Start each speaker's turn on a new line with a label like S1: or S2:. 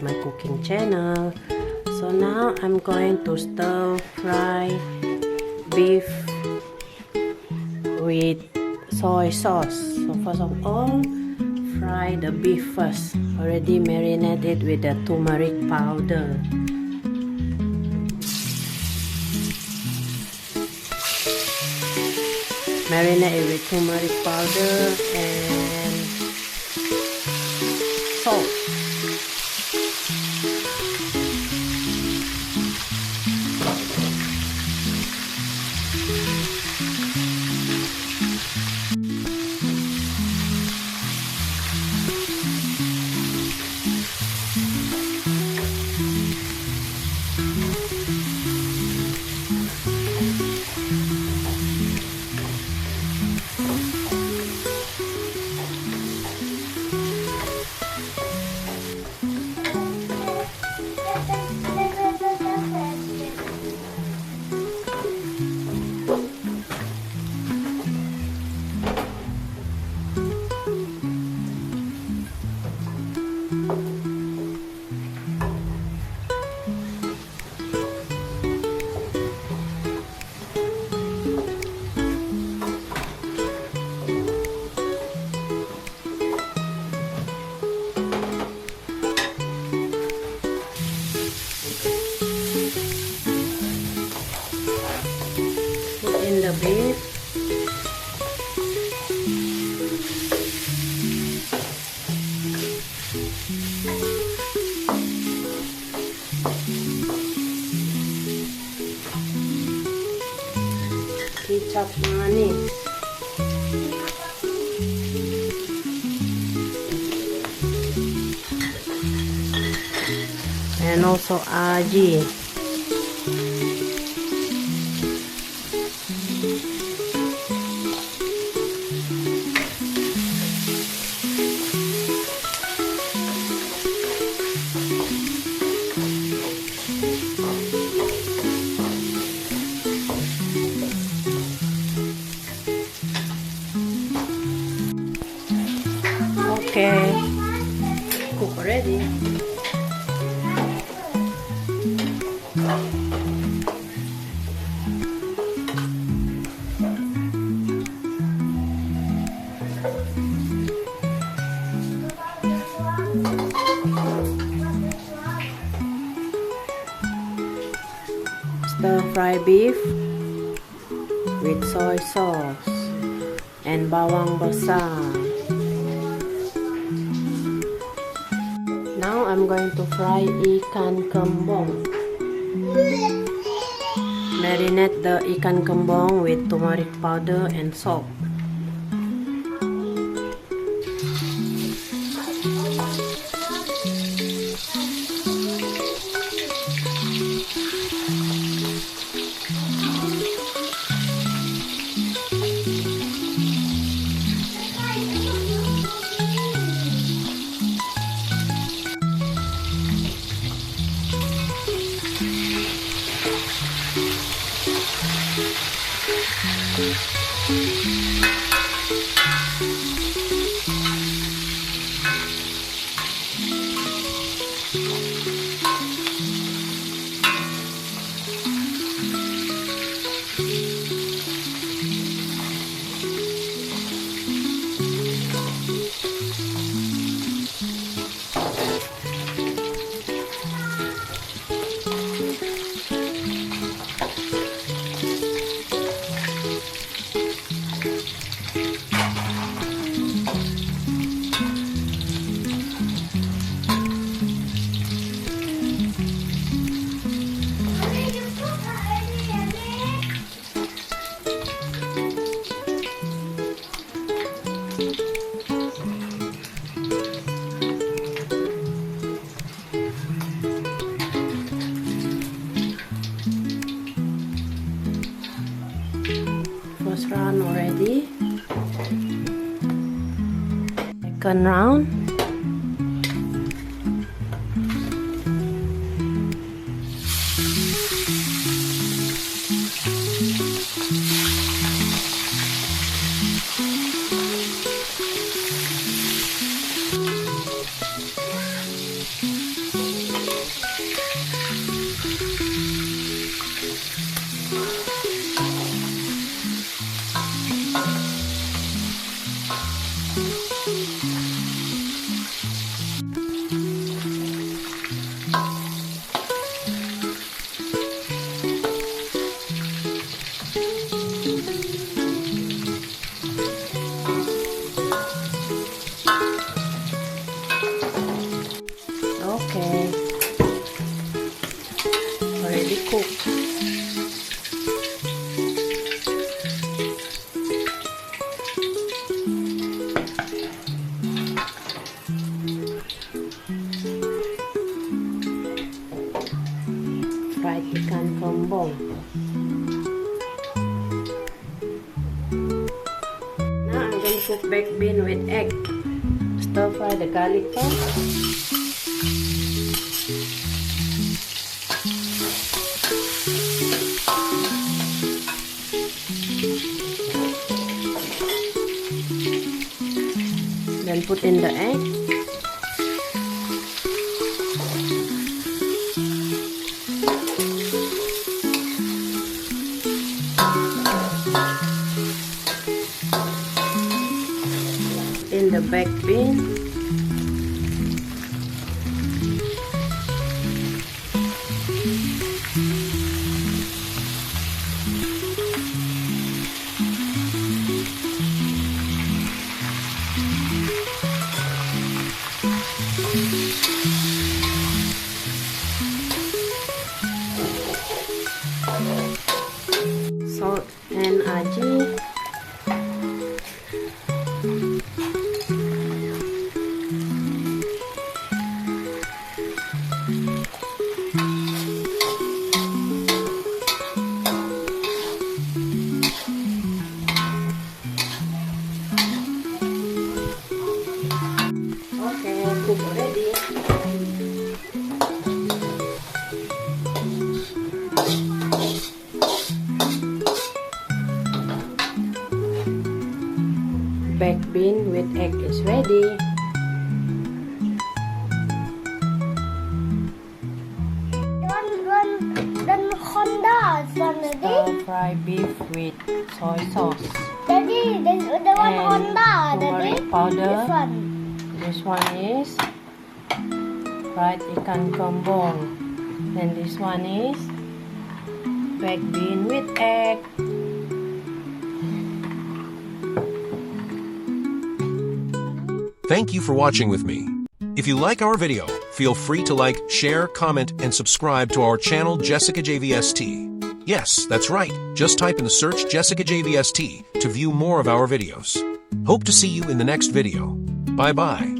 S1: my cooking channel. So now I'm going to stir fry beef with soy sauce. So first of all, fry the beef first. Already marinated with the turmeric powder. Marinate it with turmeric powder and salt. In the beef, kicap manis, and also aji. Okay, cook already. Stir fry beef with soy sauce and bawang besar. Now I'm going to fry ikan kembung. Marinate the ikan kembung with turmeric powder and salt. First round already. Second round. Ikan Kembung. Now I'm going to cook baked bean with egg. Stir fry the garlic first. Then put in the egg. In the baked bean. Salt and aji. Okay, cook ready. Baked bean with egg is ready.
S2: Then Honda is done ready.
S1: Stir fry beef with soy sauce.
S2: Daddy, the one
S1: And
S2: Honda,
S1: turmeric
S2: Daddy.
S1: powder.
S2: This one.
S1: This one is fried ikan kembung. And this one is baked bean with egg.
S3: Thank you for watching with me. If you like our video, feel free to like, share, comment, and subscribe to our channel Jessicajvst. Yes, that's right. Just type in the search Jessicajvst to view more of our videos. Hope to see you in the next video. Bye-bye.